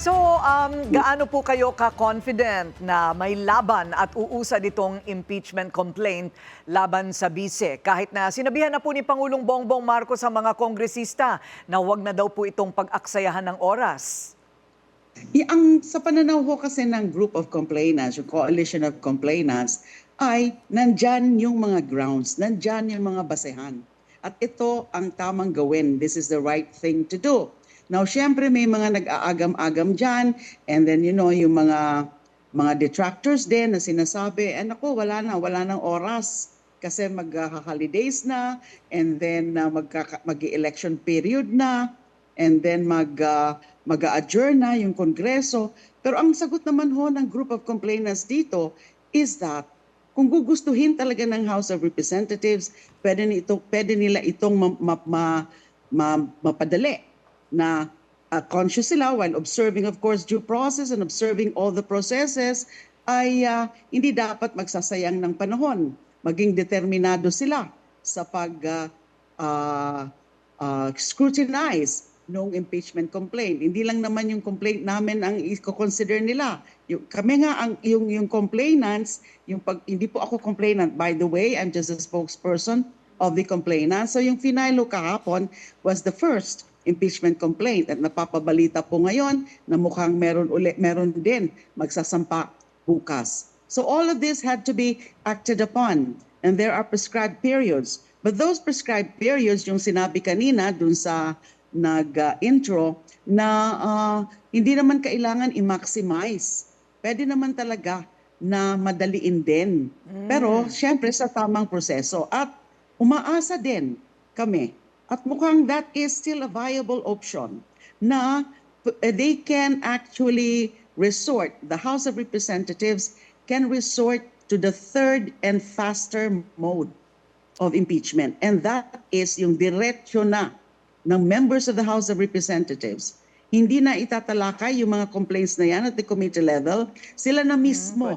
So, gaano po kayo ka-confident na may laban at uusad itong impeachment complaint laban sa bise? Kahit na sinabihan na po ni Pangulong Bongbong Marcos sa mga kongresista na huwag na daw po itong pag-aksayahan ng oras. Sa pananaw ko kasi ng group of complainants, yung coalition of complainants, ay nandyan yung mga grounds, nandyan yung mga basehan. At ito ang tamang gawin. This is the right thing to do. Now, syempre may mga nag-aagam-agam dyan, and then yung mga detractors din na sinasabi, naku, wala nang oras kasi mag-holidays na, and then mag-election period na, and then mag-a-adjourn na yung Kongreso. Pero ang sagot naman ho ng group of complainants dito is that kung gugustuhin talaga ng House of Representatives, pwede nila itong mapadali na conscious sila while observing, of course, due process and observing all the processes, ay hindi dapat magsasayang ng panahon. Maging determinado sila sa scrutinize ng impeachment complaint. Hindi lang naman yung complaint namin ang i-consider nila. Kami nga, yung complainants, hindi po ako complainant, by the way, I'm just a spokesperson of the complainants. So yung finalo kahapon was the first impeachment complaint at napapabalita po ngayon na mukhang meron din magsasampa bukas. So all of this had to be acted upon, and there are prescribed periods. But those prescribed periods, yung sinabi kanina dun sa nag-intro, na hindi naman kailangan i-maximize. Pwede naman talaga na madaliin din. Pero syempre sa tamang proseso. At umaasa din kami. At mukhang that is still a viable option na they can actually resort, the House of Representatives can resort to the third and faster mode of impeachment. And that is yung diretso na ng members of the House of Representatives. Hindi na itatalakay yung mga complaints na yan at the committee level. Sila na mismo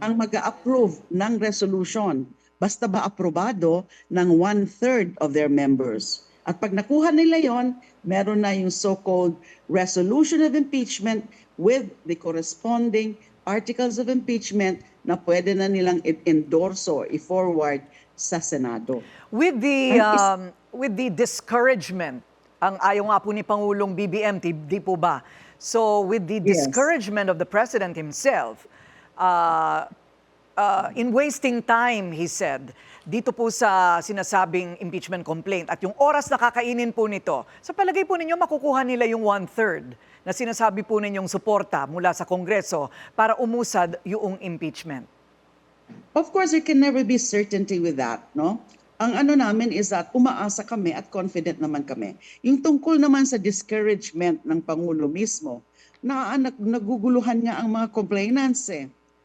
ang mag-a-approve ng resolution. Basta ba aprobado ng 1/3 of their members. At pag nakuha nila yon, meron na yung so-called resolution of impeachment with the corresponding articles of impeachment na pwede na nilang i-endorse or i-forward sa Senado. With the discouragement, ang ayaw nga po ni Pangulong BBM, di po ba? So with the discouragement of the President himself, in wasting time, he said, dito po sa sinasabing impeachment complaint at yung oras na kakainin po nito, sa palagay po ninyo makukuha nila yung 1/3 na sinasabi po ninyong suporta mula sa Kongreso para umusad yung impeachment? Of course, there can never be certainty with that, no? Ang ano namin is that umaasa kami at confident naman kami. Yung tungkol naman sa discouragement ng Pangulo mismo, naguguluhan niya ang mga complainants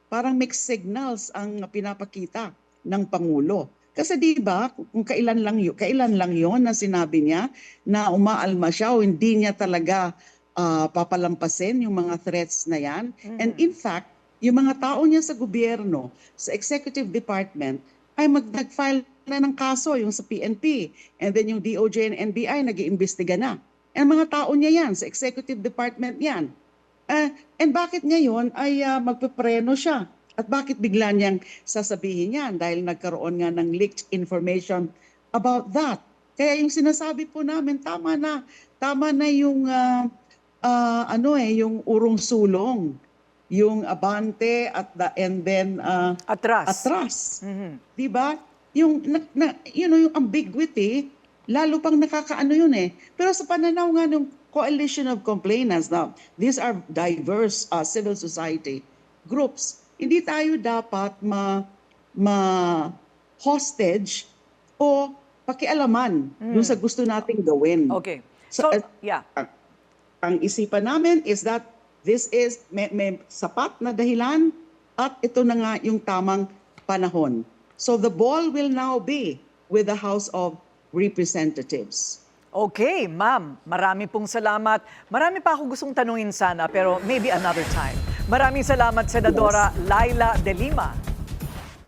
Parang mixed signals ang pinapakita ng Pangulo. Kasi di ba, kung kailan lang yon na sinabi niya na umaalma siya o hindi niya talaga papalampasin yung mga threats na yan. And in fact, yung mga tao niya sa gobyerno, sa executive department, ay nag-file na ng kaso yung sa PNP. And then yung DOJ and NBI nag-iimbestiga na. And mga tao niya yan, sa executive department yan. And bakit ngayon ay magpepreno siya? At bakit bigla niyang sasabihin yan? Dahil nagkaroon nga ng leaked information about that. Kaya yung sinasabi po namin, tama na yung yung urong sulong, yung abante and then atras. Di ba? Yung ambiguity, lalo pang nakakaano yun Pero sa pananaw nga ng coalition of complainants, now, these are diverse civil society groups. Hindi tayo dapat ma-hostage o pakialaman dun sa gusto nating gawin. Okay. So, yeah. Ang isipan namin is that this is may sapat na dahilan at ito na nga yung tamang panahon. So the ball will now be with the House of Representatives. Okay, ma'am. Marami pong salamat. Marami pa ako gustong tanungin sana, pero maybe another time. Maraming salamat, Senadora Laila De Lima.